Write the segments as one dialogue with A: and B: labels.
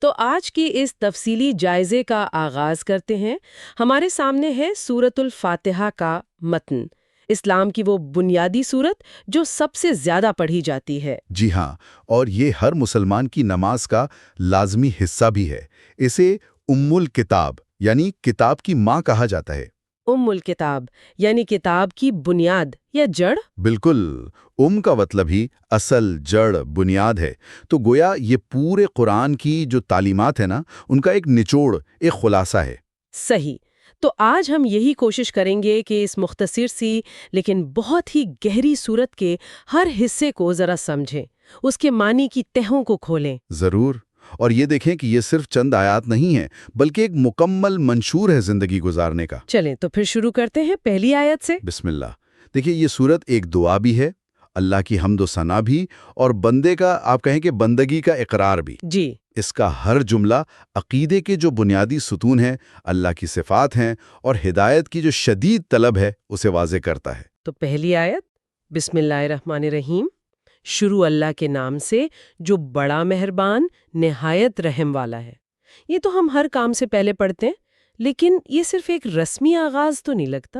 A: تو آج کی اس تفصیلی جائزے کا آغاز کرتے ہیں۔ ہمارے سامنے ہے سورۃ الفاتحہ کا متن، اسلام کی وہ بنیادی سورت جو سب سے زیادہ پڑھی جاتی ہے۔
B: جی ہاں، اور یہ ہر مسلمان کی نماز کا لازمی حصہ بھی ہے۔ اسے الکتاب یعنی کتاب کی ماں کہا جاتا ہے۔
A: الکتاب یعنی کتاب کی بنیاد یا جڑ؟
B: بالکل، کا مطلب ہی اصل، جڑ، بنیاد ہے۔ تو گویا یہ پورے قرآن کی جو تعلیمات ہیں نا، ان کا ایک نچوڑ، ایک خلاصہ ہے۔
A: صحیح۔ تو آج ہم یہی کوشش کریں گے کہ اس مختصر سی لیکن بہت ہی گہری سورت کے ہر حصے کو ذرا سمجھیں، اس کے معنی کی تہوں کو کھولیں۔
B: ضرور، اور یہ دیکھیں کہ یہ صرف چند آیات نہیں ہیں، بلکہ ایک مکمل منشور ہے زندگی گزارنے کا۔
A: چلیں تو پھر شروع کرتے ہیں پہلی آیت سے۔
B: بسم اللہ۔ دیکھیں، یہ سورت ایک دعا بھی ہے، اللہ کی حمد و ثنا بھی، اور بندے کا، آپ کہیں کہ بندگی کا اقرار بھی۔
A: جی۔
B: اس کا ہر جملہ عقیدے کے جو بنیادی ستون ہیں، اللہ کی صفات ہیں، اور ہدایت کی جو شدید طلب ہے، اسے واضح کرتا ہے۔
A: تو پہلی آیت، بسم اللہ الرحمن الرحیم، شروع اللہ کے نام سے جو بڑا مہربان نہایت رحم والا ہے۔ یہ تو ہم ہر کام سے پہلے پڑھتے ہیں، لیکن یہ صرف ایک رسمی آغاز تو نہیں لگتا؟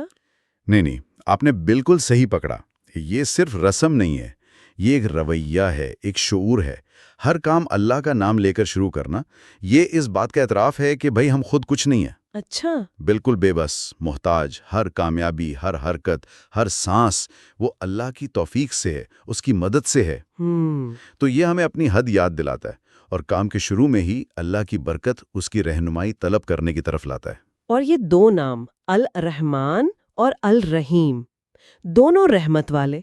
B: نہیں، آپ نے بالکل صحیح پکڑا۔ یہ صرف رسم نہیں ہے، یہ ایک رویہ ہے، ایک شعور ہے۔ ہر کام اللہ کا نام لے کر شروع کرنا، یہ اس بات کا اعتراف ہے کہ بھئی ہم خود کچھ نہیں ہیں۔
A: اچھا۔
B: بالکل بے بس، محتاج، ہر کامیابی، ہر حرکت، ہر سانس، وہ اللہ کی توفیق سے ہے، اس کی مدد سے ہے۔ تو یہ ہمیں اپنی حد یاد دلاتا ہے، اور کام کے شروع میں ہی اللہ کی برکت، اس کی رہنمائی طلب کرنے کی طرف لاتا ہے۔
A: اور یہ دو نام، الرحمن اور الرحیم، دونوں رحمت والے،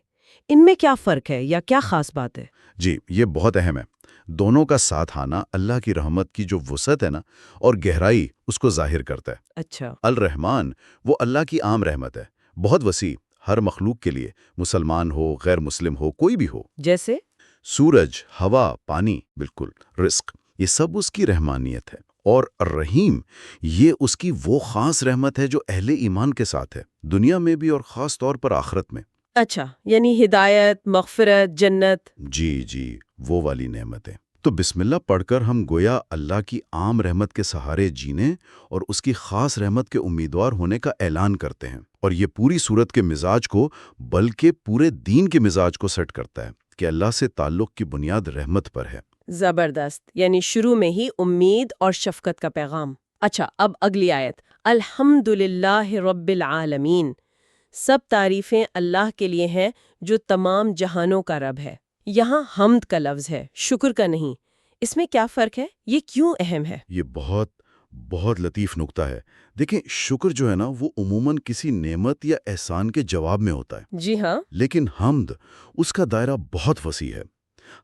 A: ان میں کیا فرق ہے یا کیا خاص بات ہے؟
B: جی، یہ بہت اہم ہے۔ دونوں کا ساتھ آنا اللہ کی رحمت کی جو وسعت ہے نا، اور گہرائی، اس کو ظاہر کرتا ہے۔
A: اچھا۔
B: الرحمن وہ اللہ کی عام رحمت ہے، بہت وسیع، ہر مخلوق کے لیے، مسلمان ہو، غیر مسلم ہو، کوئی بھی ہو۔
A: جیسے
B: سورج، ہوا، پانی، بالکل، رزق، یہ سب اس کی رحمانیت ہے۔ اور الرحیم، یہ اس کی وہ خاص رحمت ہے جو اہل ایمان کے ساتھ ہے، دنیا میں بھی اور خاص طور پر آخرت میں۔
A: اچھا، یعنی ہدایت، مغفرت، جنت۔
B: جی، وہ والی نعمت ہے۔ تو بسم اللہ پڑھ کر ہم گویا اللہ کی عام رحمت کے سہارے جینے اور اس کی خاص رحمت کے امیدوار ہونے کا اعلان کرتے ہیں، اور یہ پوری صورت کے مزاج کو، بلکہ پورے دین کے مزاج کو سیٹ کرتا ہے کہ اللہ سے تعلق کی بنیاد رحمت پر ہے۔
A: زبردست، یعنی شروع میں ہی امید اور شفقت کا پیغام۔ اچھا، اب اگلی آیت، الحمدللہ رب العالمین، سب تعریفیں اللہ کے لیے ہیں جو تمام جہانوں کا رب ہے۔ یہاں حمد کا لفظ ہے، شکر کا نہیں۔ اس میں کیا فرق ہے؟ یہ کیوں اہم ہے؟
B: یہ بہت لطیف نکتہ ہے۔ دیکھیں، شکر جو ہے نا، وہ عموماً کسی نعمت یا احسان کے جواب میں ہوتا ہے۔
A: جی ہاں۔
B: لیکن حمد، اس کا دائرہ بہت وسیع ہے۔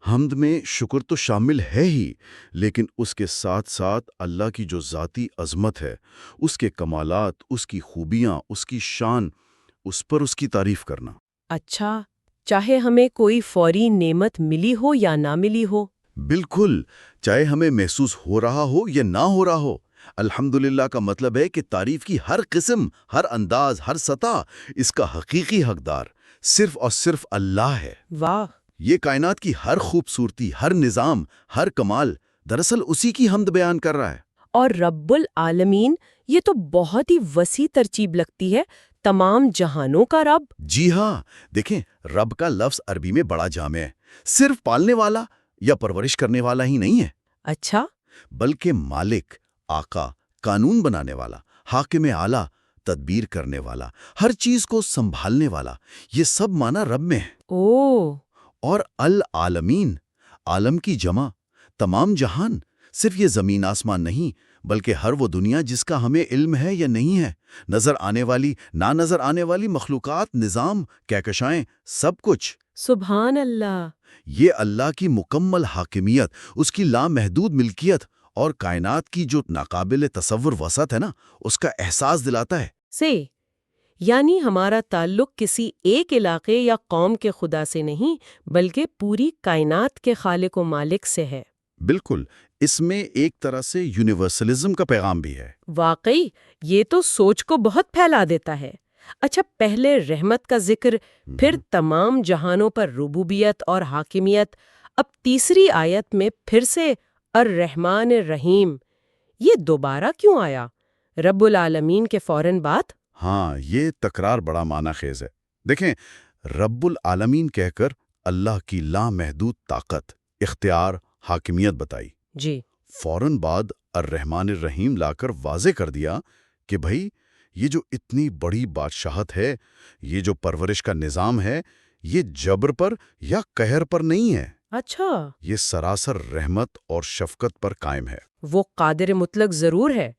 B: حمد میں شکر تو شامل ہے ہی، لیکن اس کے ساتھ ساتھ اللہ کی جو ذاتی عظمت ہے، اس کے کمالات، اس کی خوبیاں، اس کی شان، اس پر اس کی تعریف کرنا۔
A: اچھا، چاہے ہمیں کوئی فوری نعمت ملی ہو یا نہ ملی ہو؟
B: بالکل، چاہے ہمیں محسوس ہو رہا ہو یا نہ ہو رہا ہو، الحمدللہ کا مطلب ہے کہ تعریف کی ہر قسم، ہر انداز، ہر سطح، اس کا حقیقی حقدار صرف اور صرف اللہ ہے۔
A: واہ!
B: یہ کائنات کی ہر خوبصورتی، ہر نظام، ہر کمال، دراصل اسی کی حمد بیان کر رہا ہے۔
A: اور رب العالمین، یہ تو بہت ہی وسیع ترکیب لگتی ہے، تمام جہانوں کا رب۔
B: جی ہاں، دیکھیں، رب کا لفظ عربی میں بڑا جامع ہے، صرف پالنے والا یا پرورش کرنے والا ہی نہیں ہے۔
A: اچھا۔
B: بلکہ مالک، آقا، قانون بنانے والا، حاکم اعلیٰ، تدبیر کرنے والا، ہر چیز کو سنبھالنے والا، یہ سب معنی رب میں ہے۔
A: اوہ!
B: اور العالمین، عالم کی جمع، تمام جہان، صرف یہ زمین آسمان نہیں، بلکہ ہر وہ دنیا جس کا ہمیں علم ہے یا نہیں ہے، نظر آنے والی، نہ نظر آنے والی مخلوقات، نظام، کہکشائیں، سب کچھ۔
A: سبحان اللہ!
B: یہ اللہ کی مکمل حاکمیت، اس کی لامحدود ملکیت اور کائنات کی جو ناقابل تصور وسعت ہے نا، اس کا احساس دلاتا ہے۔
A: یعنی ہمارا تعلق کسی ایک علاقے یا قوم کے خدا سے نہیں، بلکہ پوری کائنات کے خالق و مالک سے ہے۔
B: بالکل، اس میں ایک طرح سے یونیورسلزم کا پیغام بھی ہے۔
A: واقعی، یہ تو سوچ کو بہت پھیلا دیتا ہے۔ اچھا، پہلے رحمت کا ذکر، پھر تمام جہانوں پر ربوبیت اور حاکمیت، اب تیسری آیت میں پھر سے الرحمن الرحیم، یہ دوبارہ کیوں آیا؟ رب العالمین کے فوراً بعد؟
B: ہاں، یہ تکرار بڑا معنی خیز ہے۔ دیکھیں، رب العالمین کہہ کر اللہ کی لامحدود طاقت، اختیار، حاکمیت بتائی۔
A: جی،
B: فوراً بعد الرحمن الرحیم لا کر واضح کر دیا کہ بھائی یہ جو اتنی بڑی بادشاہت ہے، یہ جو پرورش کا نظام ہے، یہ جبر پر یا قہر پر نہیں ہے،
A: اچھا،
B: یہ سراسر رحمت اور شفقت پر قائم ہے۔
A: وہ قادر مطلق ضرور ہے،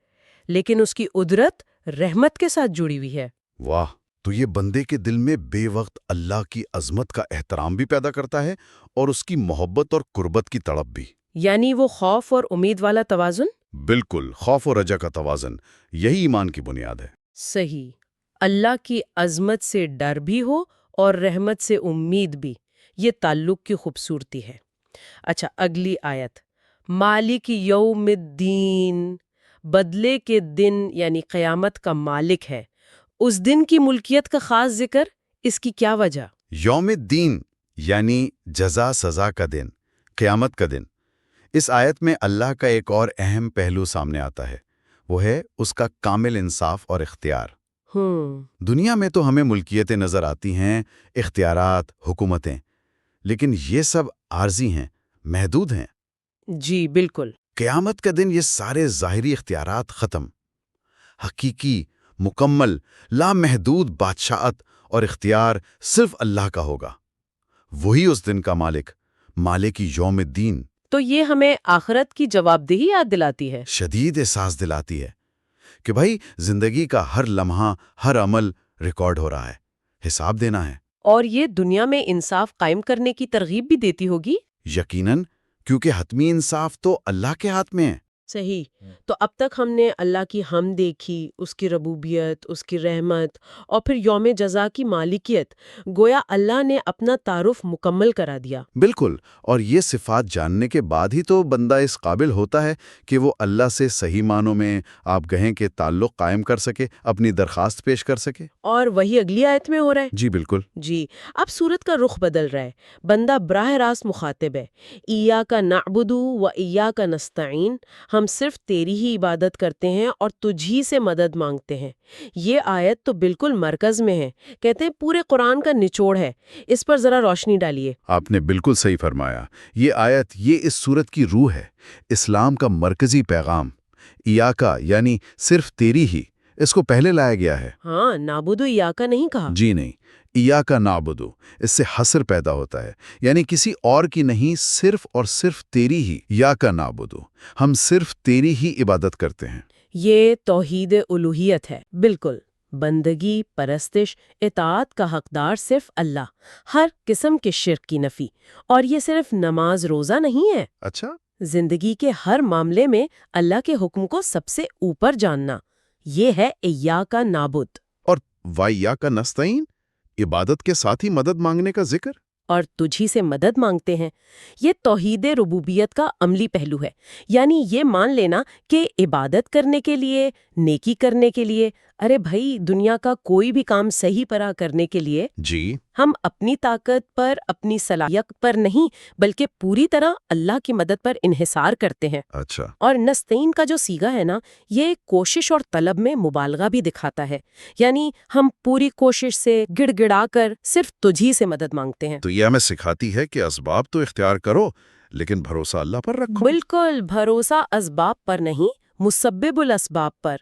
A: لیکن اس کی قدرت رحمت کے ساتھ جڑی ہوئی ہے۔
B: واہ! تو یہ بندے کے دل میں بے وقت اللہ کی عظمت کا احترام بھی پیدا کرتا ہے اور اس کی محبت اور قربت کی تڑپ بھی۔
A: یعنی وہ خوف اور امید والا توازن؟
B: بالکل، خوف و رجا کا توازن، یہی ایمان کی بنیاد ہے۔
A: صحیح، اللہ کی عظمت سے ڈر بھی ہو اور رحمت سے امید بھی، یہ تعلق کی خوبصورتی ہے۔ اچھا، اگلی آیت، مالک یوم الدین، بدلے کے دن یعنی قیامت کا مالک ہے۔ اس دن کی ملکیت کا خاص ذکر، اس کی کیا وجہ؟
B: یوم الدین یعنی جزا سزا کا دن، قیامت کا دن۔ اس آیت میں اللہ کا ایک اور اہم پہلو سامنے آتا ہے، وہ ہے اس کا کامل انصاف اور اختیار۔ دنیا میں تو ہمیں ملکیتیں نظر آتی ہیں، اختیارات، حکومتیں، لیکن یہ سب عارضی ہیں، محدود ہیں۔
A: جی بالکل۔
B: قیامت کا دن یہ سارے ظاہری اختیارات ختم، حقیقی، مکمل، لامحدود بادشاہت اور اختیار صرف اللہ کا ہوگا۔ وہی اس دن کا مالک، مالک یوم الدین۔
A: تو یہ ہمیں آخرت کی جواب دہی یاد دلاتی ہے۔
B: شدید احساس دلاتی ہے کہ بھائی زندگی کا ہر لمحہ، ہر عمل ریکارڈ ہو رہا ہے، حساب دینا ہے۔
A: اور یہ دنیا میں انصاف قائم کرنے کی ترغیب بھی دیتی ہوگی؟
B: یقیناً، کیونکہ حتمی انصاف تو اللہ کے ہاتھ میں ہے۔
A: صحیح۔ تو اب تک ہم نے اللہ کی حمد دیکھی، اس کی ربوبیت، اس کی رحمت اور پھر یوم جزا کی مالکیت، گویا اللہ نے اپنا تعارف مکمل کرا دیا۔
B: بالکل، اور یہ صفات جاننے کے بعد ہی تو بندہ اس قابل ہوتا ہے کہ وہ اللہ سے صحیح معنوں میں آپ کہیں کہ تعلق قائم کر سکے، اپنی درخواست پیش کر سکے۔
A: اور وہی اگلی آیت میں ہو رہا ہے۔
B: جی بالکل۔
A: جی، اب صورت کا رخ بدل رہا ہے، بندہ براہ راست مخاطب ہے۔ ایاک نعبد و ایاک نستعین، ہم صرف تیری ہی عبادت کرتے ہیں اور تجھی سے مدد مانگتے ہیں۔ یہ آیت تو بالکل مرکز میں ہے، کہتے ہیں پورے قرآن کا نچوڑ ہے۔ اس پر ذرا روشنی ڈالیے۔
B: آپ نے بالکل صحیح فرمایا، یہ آیت یہ اس صورت کی روح ہے، اسلام کا مرکزی پیغام۔ ایاکا یعنی صرف تیری ہی، اس کو پہلے لایا گیا ہے۔
A: ہاں، نعبد و ایاک نہیں کہا۔
B: جی نہیں، ایاکا نعبدو، اس سے حصر پیدا ہوتا ہے، یعنی کسی اور کی نہیں، صرف اور صرف تیری ہی، ایاکا نعبدو، ہم صرف تیری ہی عبادت کرتے ہیں۔
A: یہ توحید الوہیت ہے، بالکل۔ بندگی، پرستش، اطاعت کا حقدار صرف اللہ، ہر قسم کے شرک کی نفی۔ اور یہ صرف نماز روزہ نہیں ہے،
B: اچھا،
A: زندگی کے ہر معاملے میں اللہ کے حکم کو سب سے اوپر جاننا، یہ ہے ایاک نعبد۔
B: اور وَإِيَّاكَ نَسْتَعِينُ، عبادت کے ساتھ ہی مدد مانگنے کا ذکر۔
A: اور تجھی سے مدد مانگتے ہیں، یہ توحید ربوبیت کا عملی پہلو ہے، یعنی یہ مان لینا کہ عبادت کرنے کے لیے، نیکی کرنے کے لیے، ارے بھائی دنیا کا کوئی بھی کام صحیح طرح کرنے کے لیے
B: جی،
A: ہم اپنی طاقت پر، اپنی صلاحیت پر نہیں بلکہ پوری طرح اللہ کی مدد پر انحصار کرتے ہیں۔
B: اچھا،
A: اور نستعین کا جو صیغہ ہے نا، یہ کوشش اور طلب میں مبالغہ بھی دکھاتا ہے، یعنی ہم پوری کوشش سے گڑ گڑا کر صرف تجھی سے مدد مانگتے ہیں۔
B: تو یہ ہمیں سکھاتی ہے کہ اسباب تو اختیار کرو، لیکن بھروسہ اللہ پر رکھو۔
A: بالکل، بھروسہ اسباب پر نہیں، مسبب الاسباب پر۔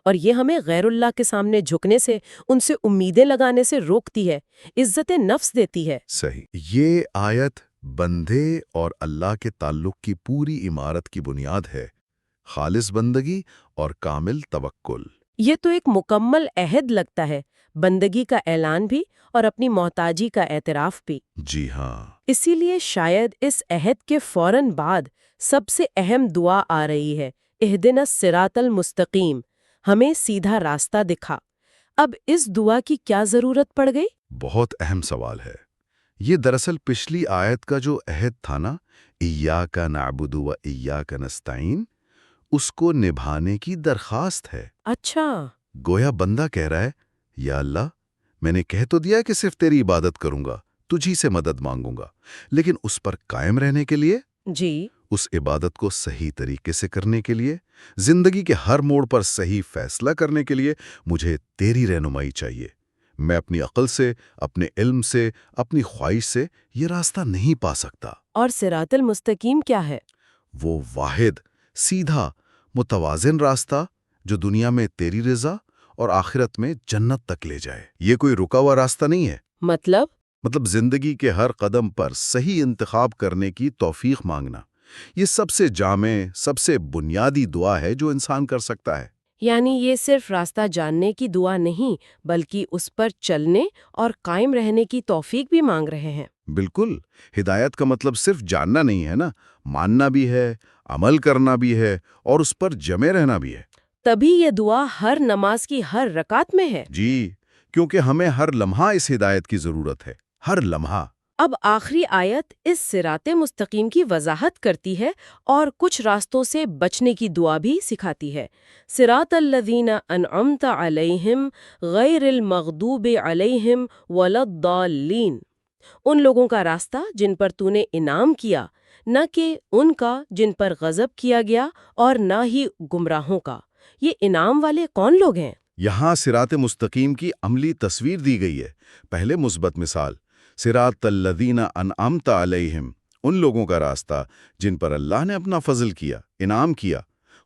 A: اور یہ ہمیں غیر اللہ کے سامنے جھکنے سے، ان سے امیدیں لگانے سے روکتی ہے، عزت نفس دیتی ہے۔
B: صحیح، یہ آیت بندے اور اللہ کے تعلق کی پوری عمارت کی بنیاد ہے، خالص بندگی اور کامل توکل۔
A: یہ تو ایک مکمل عہد لگتا ہے، بندگی کا اعلان بھی اور اپنی محتاجی کا اعتراف بھی۔
B: جی ہاں،
A: اسی لیے شاید اس عہد کے فوراً بعد سب سے اہم دعا آ رہی ہے، اہدنا الصراط المستقیم، ہمیں سیدھا راستہ دکھا۔ اب اس دعا کی کیا ضرورت پڑ گئی؟
B: بہت اہم سوال ہے۔ یہ دراصل پچھلی آیت کا جو عہد تھا نا، ایاک نعبد و ایاک نستعین، اس کو نبھانے کی درخواست ہے۔
A: اچھا،
B: گویا بندہ کہہ رہا ہے، یا اللہ، میں نے کہہ تو دیا کہ صرف تیری عبادت کروں گا، تجھی سے مدد مانگوں گا، لیکن اس پر قائم رہنے کے لیے
A: جی،
B: اس عبادت کو صحیح طریقے سے کرنے کے لیے، زندگی کے ہر موڑ پر صحیح فیصلہ کرنے کے لیے مجھے تیری رہنمائی چاہیے۔ میں اپنی عقل سے، اپنے علم سے، اپنی خواہش سے یہ راستہ نہیں پا سکتا۔
A: اور صراط المستقیم کیا ہے؟
B: وہ واحد، سیدھا، متوازن راستہ جو دنیا میں تیری رضا اور آخرت میں جنت تک لے جائے۔ یہ کوئی رکا ہوا راستہ نہیں ہے۔
A: مطلب
B: زندگی کے ہر قدم پر صحیح انتخاب کرنے کی توفیق مانگنا، یہ سب سے جامع، سب سے بنیادی دعا ہے جو انسان کر سکتا ہے۔
A: یعنی یہ صرف راستہ جاننے کی دعا نہیں، بلکہ اس پر چلنے اور قائم رہنے کی توفیق بھی مانگ رہے ہیں۔
B: بالکل، ہدایت کا مطلب صرف جاننا نہیں ہے نا، ماننا بھی ہے، عمل کرنا بھی ہے اور اس پر جمے رہنا بھی ہے۔
A: تبھی یہ دعا ہر نماز کی ہر رکعت میں ہے۔
B: جی، کیونکہ ہمیں ہر لمحہ اس ہدایت کی ضرورت ہے، ہر لمحہ۔
A: اب آخری آیت اس صراط مستقیم کی وضاحت کرتی ہے اور کچھ راستوں سے بچنے کی دعا بھی سکھاتی ہے۔ صراط الذین انعمت علیہم غیر المغضوب علیہم ولا الضالین، ان لوگوں کا راستہ جن پر تو نے انعام کیا، نہ کہ ان کا جن پر غضب کیا گیا، اور نہ ہی گمراہوں کا۔ یہ انعام والے کون لوگ ہیں؟
B: یہاں صراط مستقیم کی عملی تصویر دی گئی ہے۔ پہلے مثبت مثال، صراط الذین انعمت علیہم، ان لوگوں کا راستہ جن پر اللہ نے اپنا فضل کیا، انعام کیا۔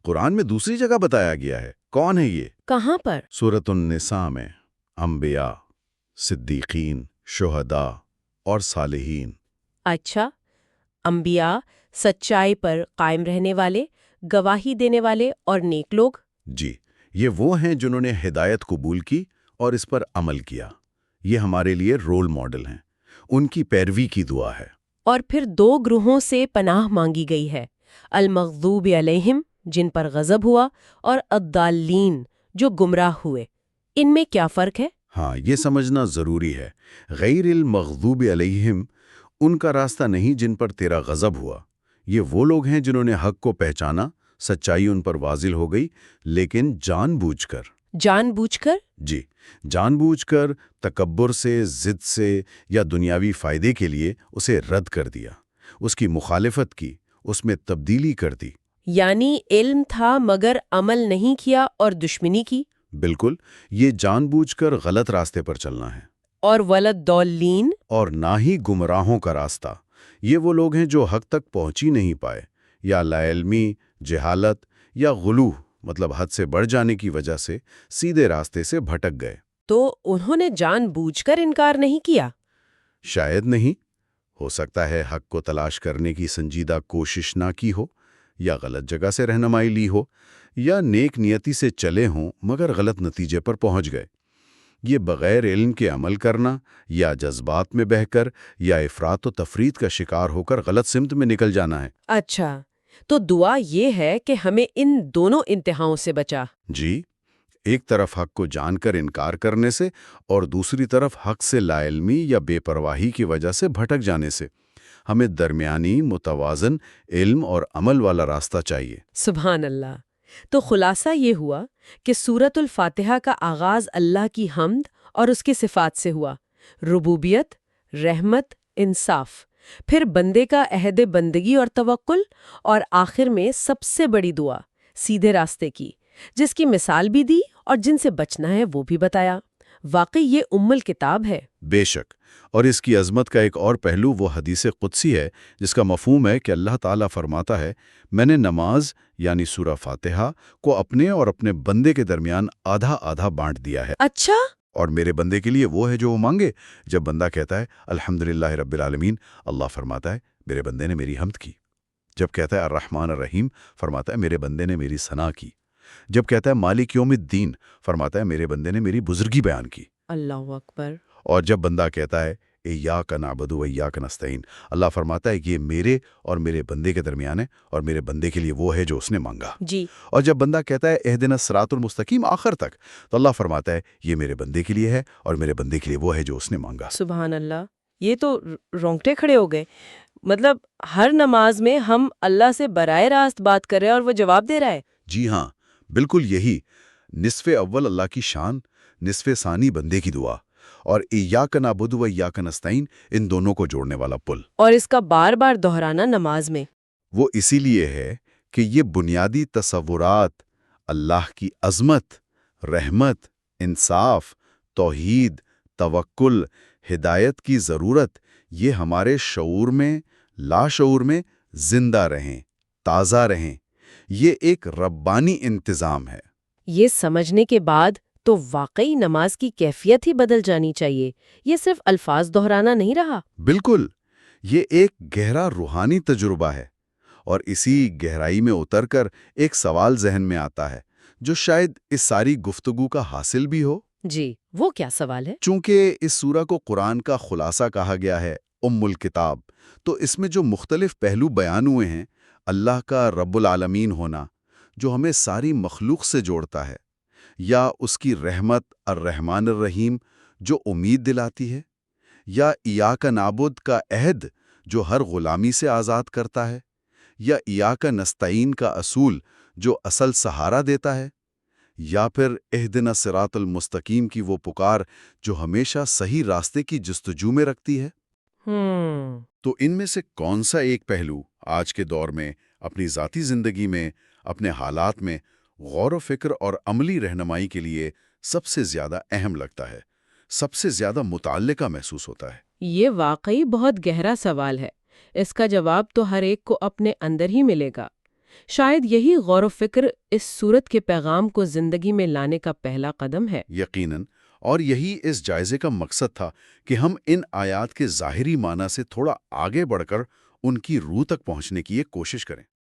B: قرآن میں دوسری جگہ بتایا گیا ہے۔ کون ہے یہ؟
A: کہاں پر؟
B: سورۃ النساء میں، انبیاء، صدیقین، شہداء اور صالحین۔
A: اچھا، انبیاء، سچائی پر قائم رہنے والے، گواہی دینے والے اور نیک لوگ۔
B: جی، یہ وہ ہیں جنہوں نے ہدایت قبول کی اور اس پر عمل کیا۔ یہ ہمارے لیے رول ماڈل ہیں، ان کی پیروی کی دعا ہے۔
A: اور پھر دو گروہوں سے پناہ مانگی گئی ہے، المغضوب علیہم، جن پر غضب ہوا، اور الضالین، جو گمراہ ہوئے۔ ان میں کیا فرق ہے؟
B: ہاں، یہ سمجھنا ضروری ہے۔ غیر المغضوب علیہم ان کا راستہ نہیں جن پر تیرا غضب ہوا۔ یہ وہ لوگ ہیں جنہوں نے حق کو پہچانا، سچائی ان پر واضح ہو گئی، لیکن جان بوجھ کر۔
A: جان بوجھ کر؟
B: جی، جان بوجھ کر، تکبر سے، ضد سے یا دنیاوی فائدے کے لیے اسے رد کر دیا، اس کی مخالفت کی، اس میں تبدیلی کر دی۔
A: یعنی علم تھا مگر عمل نہیں کیا اور دشمنی کی۔
B: بالکل، یہ جان بوجھ کر غلط راستے پر چلنا ہے۔
A: اور ولدالین؟
B: اور نہ ہی گمراہوں کا راستہ۔ یہ وہ لوگ ہیں جو حق تک پہنچ ہی نہیں پائے، یا لا علمی، جہالت یا غلو، مطلب حد سے بڑھ جانے کی وجہ سے سیدھے راستے سے بھٹک گئے۔
A: تو انہوں نے جان بوجھ کر انکار نہیں کیا؟
B: شاید نہیں، ہو سکتا ہے حق کو تلاش کرنے کی سنجیدہ کوشش نہ کی ہو، یا غلط جگہ سے رہنمائی لی ہو، یا نیک نیتی سے چلے ہوں مگر غلط نتیجے پر پہنچ گئے۔ یہ بغیر علم کے عمل کرنا، یا جذبات میں بہہ کر، یا افراط و تفریط کا شکار ہو کر غلط سمت میں نکل جانا ہے۔
A: اچھا، تو دعا یہ ہے کہ ہمیں ان دونوں انتہاؤں سے بچا۔
B: جی، ایک طرف حق کو جان کر انکار کرنے سے، اور دوسری طرف حق سے لا علمی یا بے پرواہی کی وجہ سے بھٹک جانے سے۔ ہمیں درمیانی، متوازن علم اور عمل والا راستہ چاہیے۔
A: سبحان اللہ۔ تو خلاصہ یہ ہوا کہ سورۃ الفاتحہ کا آغاز اللہ کی حمد اور اس کی صفات سے ہوا، ربوبیت، رحمت، انصاف، پھر بندے کا عہد بندگی اور توکل، اور آخر میں سب سے بڑی دعا، سیدھے راستے کی، جس کی مثال بھی دی اور جن سے بچنا ہے وہ بھی بتایا۔ واقعی یہ ام الکتاب ہے۔
B: بے شک، اور اس کی عظمت کا ایک اور پہلو وہ حدیث قدسی ہے جس کا مفہوم ہے کہ اللہ تعالیٰ فرماتا ہے، میں نے نماز یعنی سورہ فاتحہ کو اپنے اور اپنے بندے کے درمیان آدھا آدھا بانٹ دیا ہے۔
A: اچھا؟
B: اور میرے بندے کے لیے وہ ہے جو وہ مانگے۔ جب بندہ کہتا ہے الحمدللہ رب العالمین، اللہ فرماتا ہے میرے بندے نے میری حمد کی۔ جب کہتا ہے الرحمن الرحیم، فرماتا ہے میرے بندے نے میری ثنا کی۔ جب کہتا ہے مالک یوم الدین، فرماتا ہے میرے بندے نے میری بزرگی بیان کی۔
A: اللہ اکبر۔
B: اور جب بندہ کہتا ہے ایاک نعبد و ایاک نستعین، اللہ فرماتا ہے یہ میرے اور میرے بندے کے درمیان ہے، اور میرے بندے کے لیے وہ ہے جو اس نے مانگا۔
A: جی۔
B: اور جب بندہ کہتا ہے اہدنا الصراط المستقیم آخر تک، تو اللہ فرماتا ہے یہ میرے بندے کے لیے ہے، اور میرے بندے کے لیے وہ ہے جو اس نے مانگا۔
A: سبحان اللہ، یہ تو رونگٹے کھڑے ہو گئے۔ مطلب ہر نماز میں ہم اللہ سے براہ راست بات کر رہے ہیں اور وہ جواب دے رہا ہے۔
B: جی ہاں، بالکل یہی۔ نصف اول اللہ کی شان، نصف ثانی بندے کی دعا، اور ایاک نعبد و ایاک نستعین ان دونوں کو جوڑنے والا پل۔
A: اور اس کا بار بار دہرانا نماز میں۔
B: وہ اسی لیے ہے کہ یہ بنیادی تصورات اللہ کی عظمت، رحمت، انصاف، توحید، توکل، ہدایت کی ضرورت، یہ ہمارے شعور میں، لاشعور میں زندہ رہیں، تازہ رہیں۔ یہ ایک ربانی انتظام ہے۔
A: یہ سمجھنے کے بعد تو واقعی نماز کی کیفیت ہی بدل جانی چاہیے، یہ صرف الفاظ دہرانا نہیں رہا۔
B: بالکل، یہ ایک گہرا روحانی تجربہ ہے، اور اسی گہرائی میں اتر کر ایک سوال ذہن میں آتا ہے جو شاید اس ساری گفتگو کا حاصل بھی ہو۔
A: جی، وہ کیا سوال ہے؟
B: چونکہ اس سورہ کو قرآن کا خلاصہ کہا گیا ہے، الکتاب، تو اس میں جو مختلف پہلو بیان ہوئے ہیں، اللہ کا رب العالمین ہونا جو ہمیں ساری مخلوق سے جوڑتا ہے، یا اس کی رحمت الرحمن الرحیم جو امید دلاتی ہے، یا ایاک نعبد کا عہد جو ہر غلامی سے آزاد کرتا ہے، یا ایاک نستعین کا اصول جو اصل سہارا دیتا ہے، یا پھر اہدنا الصراط المستقیم کی وہ پکار جو ہمیشہ صحیح راستے کی جستجو میں رکھتی ہے۔ تو ان میں سے کون سا ایک پہلو آج کے دور میں اپنی ذاتی زندگی میں، اپنے حالات میں غور و فکر اور عملی رہنمائی کے لیے سب سے زیادہ اہم لگتا ہے، سب سے زیادہ متعلقہ محسوس ہوتا ہے؟
A: یہ واقعی بہت گہرا سوال ہے۔ اس کا جواب تو ہر ایک کو اپنے اندر ہی ملے گا۔ شاید یہی غور و فکر اس سورت کے پیغام کو زندگی میں لانے کا پہلا قدم ہے۔
B: یقیناً، اور یہی اس جائزے کا مقصد تھا کہ ہم ان آیات کے ظاہری معنی سے تھوڑا آگے بڑھ کر ان کی روح تک پہنچنے کی ایک کوشش کریں۔